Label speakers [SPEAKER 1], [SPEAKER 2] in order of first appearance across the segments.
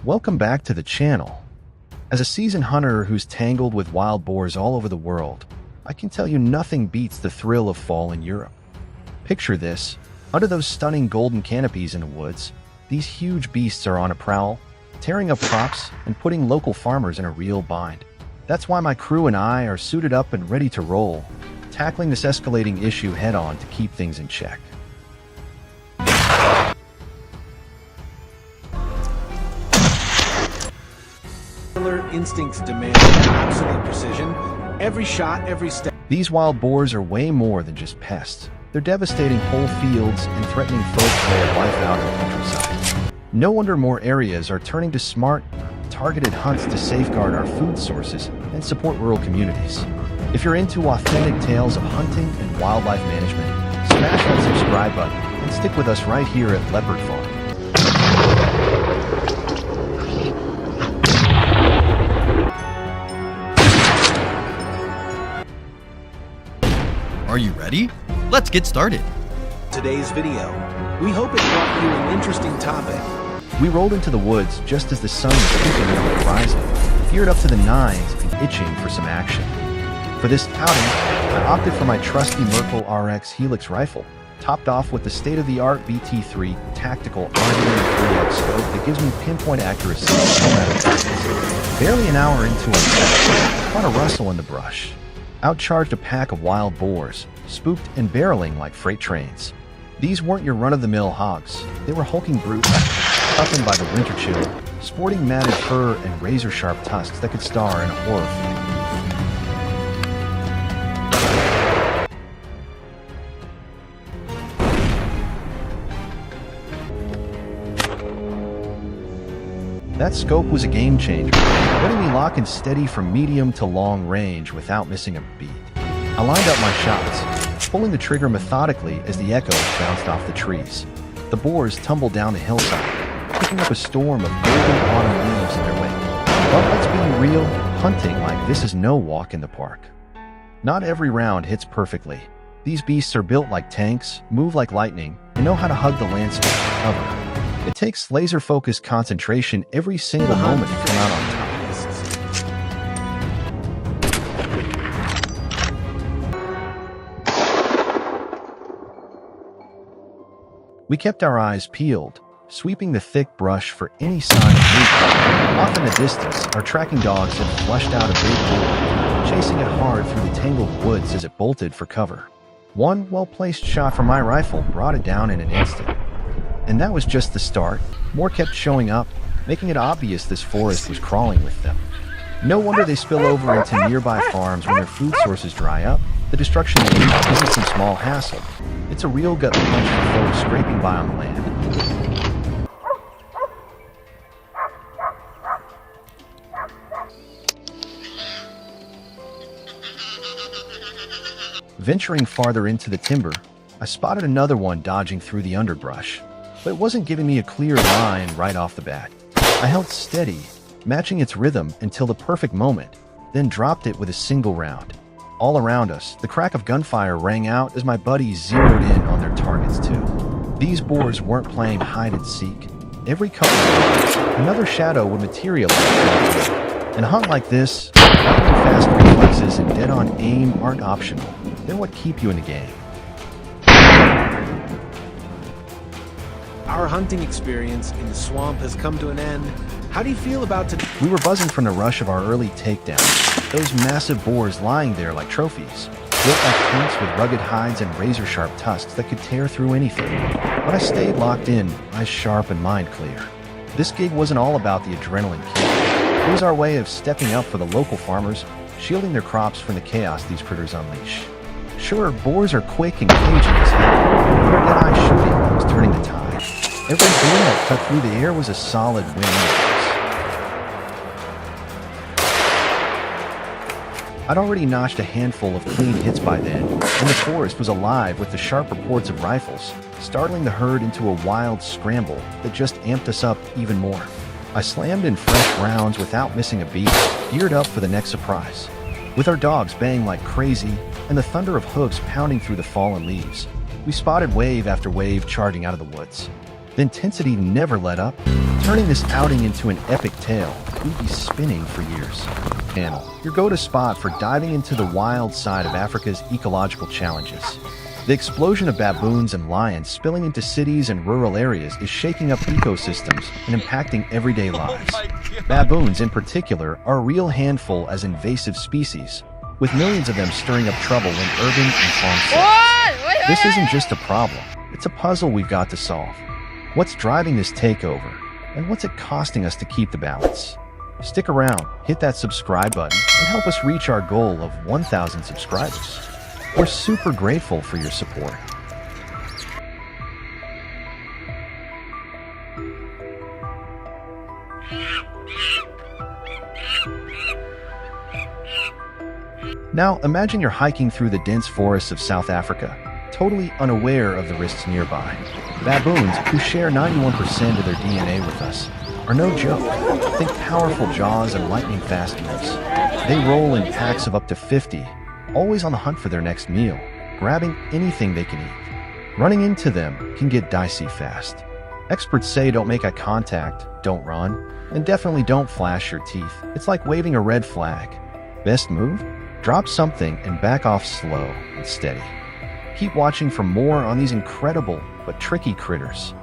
[SPEAKER 1] Welcome back to the channel. As a seasoned hunter who's tangled with wild boars all over the world, I can tell you nothing beats the thrill of fall in Europe. Picture this: under those stunning golden canopies in the woods, these huge beasts are on a prowl, tearing up crops and putting local farmers in a real bind. That's why my crew and I are suited up and ready to roll, tackling this escalating issue head-on to keep things in check.
[SPEAKER 2] Instincts demand absolute precision. Every shot, every step.
[SPEAKER 1] These wild boars are way more than just pests. They're devastating whole fields and threatening folks' way of life out in the countryside. No wonder more areas are turning to smart, targeted hunts to safeguard our food sources and support rural communities. If you're into authentic tales of hunting and wildlife management, smash that subscribe button and stick with us right here at Leopard Farm.
[SPEAKER 3] Are you ready? Let's get started.
[SPEAKER 2] Today's video. We hope it brought you an interesting topic.
[SPEAKER 1] We rolled into the woods just as the sun was peeking over the horizon, geared up to the nines and itching for some action. For this outing, I opted for my trusty Merkel RX Helix rifle, topped off with the state-of-the-art BT3 tactical R3 scope that gives me pinpoint accuracy no matter distance. Barely an hour into our trip, I caught a rustle in the brush. Out charged a pack of wild boars, spooked and barreling like freight trains. These weren't your run-of-the-mill hogs. They were hulking brutes, toughened by the winter chill, sporting matted fur and razor-sharp tusks that could star in a horror film. That scope was a game changer, letting me lock and steady from medium to long range without missing a beat. I lined up my shots, pulling the trigger methodically as the echoes bounced off the trees. The boars tumbled down the hillside, picking up a storm of golden autumn leaves in their wake. But let's be real, hunting like this is no walk in the park. Not every round hits perfectly. These beasts are built like tanks, move like lightning, and know how to hug the landscape for cover. It takes laser-focused concentration every single moment to come out on top. We kept our eyes peeled, sweeping the thick brush for any sign of movement. Off in the distance, our tracking dogs had flushed out a big boar, chasing it hard through the tangled woods as it bolted for cover. One well-placed shot from my rifle brought it down in an instant. And that was just the start. More kept showing up, making it obvious this forest was crawling with them. No wonder they spill over into nearby farms when their food sources dry up. The destruction they leave isn't some small hassle. It's a real gut punch for folks scraping by on the land. Venturing farther into the timber, I spotted another one dodging through the underbrush, but it wasn't giving me a clear line right off the bat. I held steady, matching its rhythm until the perfect moment, then dropped it with a single round. All around us, the crack of gunfire rang out as my buddies zeroed in on their targets too. These boars weren't playing hide-and-seek. Every couple of minutes, another shadow would materialize. In a hunt like this, lightning fast reflexes and dead-on aim aren't optional. They're what keep you in the game.
[SPEAKER 2] Our hunting experience in the swamp has come to an end. How do you feel about today?
[SPEAKER 1] We were buzzing from the rush of our early takedowns. Those massive boars lying there like trophies, built like tanks with rugged hides and razor-sharp tusks that could tear through anything. But I stayed locked in, eyes sharp and mind clear. This gig wasn't all about the adrenaline kick. It was our way of stepping up for the local farmers, shielding their crops from the chaos these critters unleash. Sure, boars are quick and cagey as hell, but our dead-eye shooting was turning the tide. Every boom that cut through the air was a solid win. I'd already notched a handful of clean hits by then, and the forest was alive with the sharp reports of rifles, startling the herd into a wild scramble that just amped us up even more. I slammed in fresh rounds without missing a beat, geared up for the next surprise. With our dogs baying like crazy and the thunder of hoofs pounding through the fallen leaves, we spotted wave after wave charging out of the woods. The intensity never let up, turning this outing into an epic tale we'd be spinning for years. Channel, your go-to spot for diving into the wild side of Africa's ecological challenges. The explosion of baboons and lions spilling into cities and rural areas is shaking up ecosystems and impacting everyday lives. Baboons, in particular, are a real handful as invasive species, with millions of them stirring up trouble in urban and farm settings. This isn't just a problem, it's a puzzle we've got to solve. What's driving this takeover, and what's it costing us to keep the balance? Stick around, hit that subscribe button, and help us reach our goal of 1,000 subscribers. We're super grateful for your support. Now, imagine you're hiking through the dense forests of South Africa, totally unaware of the risks nearby. Baboons, who share 91% of their DNA with us, are no joke. Think powerful jaws and lightning-fast moves. They roll in packs of up to 50, always on the hunt for their next meal, grabbing anything they can eat. Running into them can get dicey fast. Experts say don't make eye contact, don't run, and definitely don't flash your teeth. It's like waving a red flag. Best move? Drop something and back off slow and steady. Keep watching for more on these incredible but tricky critters.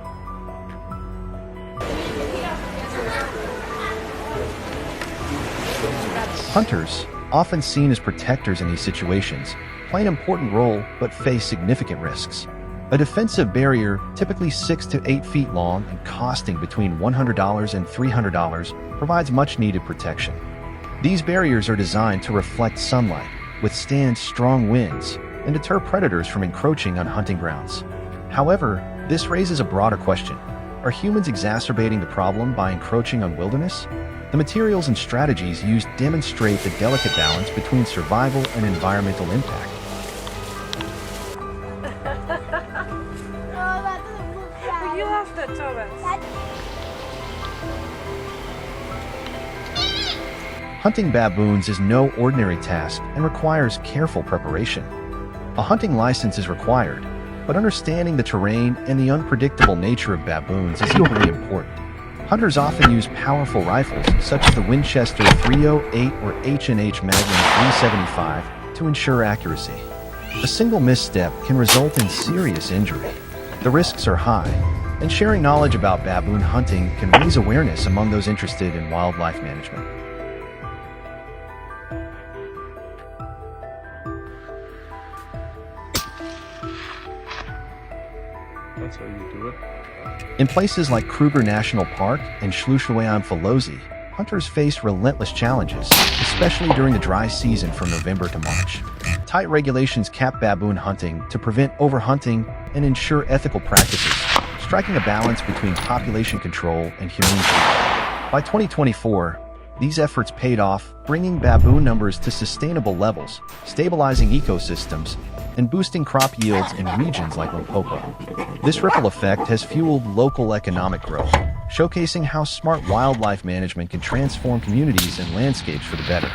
[SPEAKER 1] Hunters, often seen as protectors in these situations, play an important role but face significant risks. A defensive barrier, typically 6 to 8 feet long and costing between $100 and $300, provides much-needed protection. These barriers are designed to reflect sunlight, withstand strong winds, and deter predators from encroaching on hunting grounds. However, this raises a broader question. Are humans exacerbating the problem by encroaching on wilderness? The materials and strategies used demonstrate the delicate balance between survival and environmental impact.
[SPEAKER 4] You have the Thomas.
[SPEAKER 1] Hunting baboons is no ordinary task and requires careful preparation. A hunting license is required, but understanding the terrain and the unpredictable nature of baboons is equally important. Hunters often use powerful rifles, such as the Winchester 308 or H&H Magnum 375, to ensure accuracy. A single misstep can result in serious injury. The risks are high, and sharing knowledge about baboon hunting can raise awareness among those interested in wildlife management.
[SPEAKER 5] That's how you do it.
[SPEAKER 1] In places like Kruger National Park and Schluesweiler-Mfolozi, hunters face relentless challenges, especially during the dry season from November to March. Tight regulations cap baboon hunting to prevent overhunting and ensure ethical practices, striking a balance between population control and humane treatment. By 2024, these efforts paid off, bringing baboon numbers to sustainable levels, stabilizing ecosystems, and boosting crop yields in regions like Limpopo. This ripple effect has fueled local economic growth, showcasing how smart wildlife management can transform communities and landscapes for the better.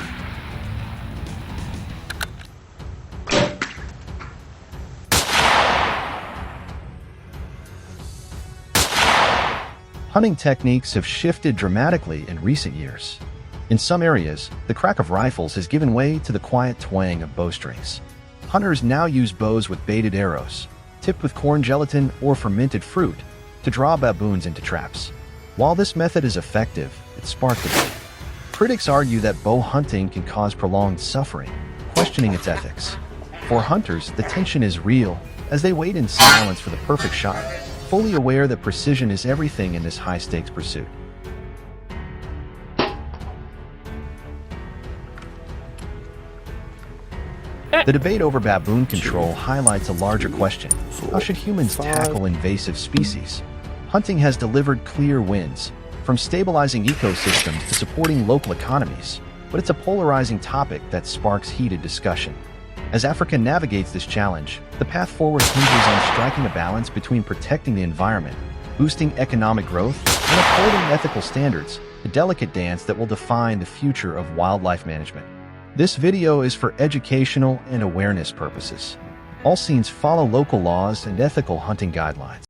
[SPEAKER 1] Hunting techniques have shifted dramatically in recent years. In some areas, the crack of rifles has given way to the quiet twang of bowstrings. Hunters now use bows with baited arrows, tipped with corn gelatin or fermented fruit, to draw baboons into traps. While this method is effective, it sparked debate. Critics argue that bow hunting can cause prolonged suffering, questioning its ethics. For hunters, the tension is real as they wait in silence for the perfect shot, fully aware that precision is everything in this high-stakes pursuit. The debate over baboon control highlights a larger question. How should humans tackle invasive species? Hunting has delivered clear wins, from stabilizing ecosystems to supporting local economies, but it's a polarizing topic that sparks heated discussion. As Africa navigates this challenge, the path forward hinges on striking a balance between protecting the environment, boosting economic growth, and upholding ethical standards, a delicate dance that will define the future of wildlife management. This video is for educational and awareness purposes. All scenes follow local laws and ethical hunting guidelines.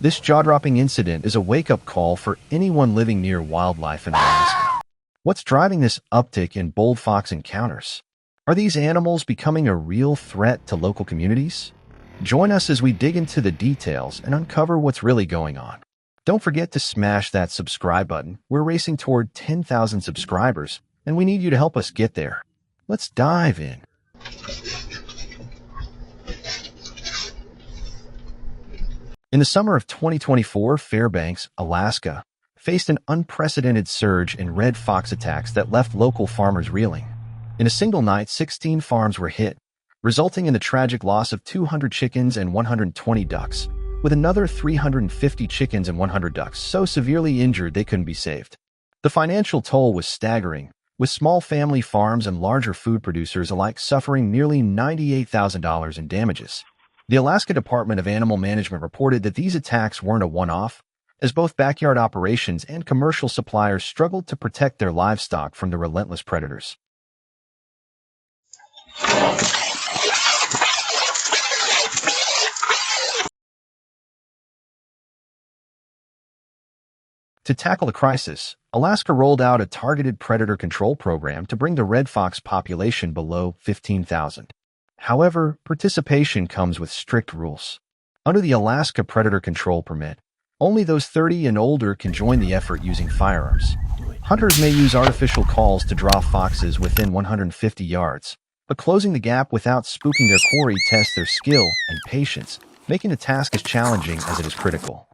[SPEAKER 1] This jaw-dropping incident is a wake-up call for anyone living near wildlife in Alaska. What's driving this uptick in bold fox encounters? Are these animals becoming a real threat to local communities? Join us as we dig into the details and uncover what's really going on. Don't forget to smash that subscribe button. We're racing toward 10,000 subscribers, and we need you to help us get there. Let's dive in. In the summer of 2024, Fairbanks, Alaska, faced an unprecedented surge in red fox attacks that left local farmers reeling. In a single night, 16 farms were hit, resulting in the tragic loss of 200 chickens and 120 ducks, with another 350 chickens and 100 ducks so severely injured they couldn't be saved. The financial toll was staggering, with small family farms and larger food producers alike suffering nearly $98,000 in damages. The Alaska Department of Animal Management reported that these attacks weren't a one-off, as both backyard operations and commercial suppliers struggled to protect their livestock from the relentless predators. To tackle the crisis, Alaska rolled out a targeted predator control program to bring the red fox population below 15,000. However, participation comes with strict rules. Under the Alaska Predator Control Permit, only those 30 and older can join the effort using firearms. Hunters may use artificial calls to draw foxes within 150 yards, but closing the gap without spooking their quarry tests their skill and patience, making the task as challenging as it is critical.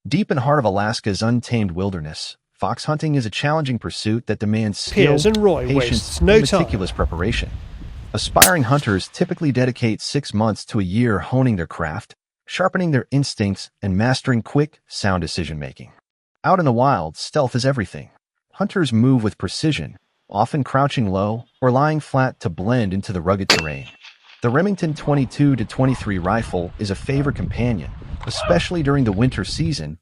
[SPEAKER 1] Deep in the heart of Alaska's untamed wilderness, fox hunting is a challenging pursuit that demands skill,
[SPEAKER 6] Piers and Roy
[SPEAKER 1] patience,
[SPEAKER 6] wastes no
[SPEAKER 1] and
[SPEAKER 6] time.
[SPEAKER 1] meticulous preparation. Aspiring hunters typically dedicate 6 months to a year honing their craft, sharpening their instincts, and mastering quick, sound decision-making. Out in the wild, stealth is everything. Hunters move with precision, often crouching low or lying flat to blend into the rugged terrain. The Remington 22-23 rifle is a favorite companion, especially during the winter season,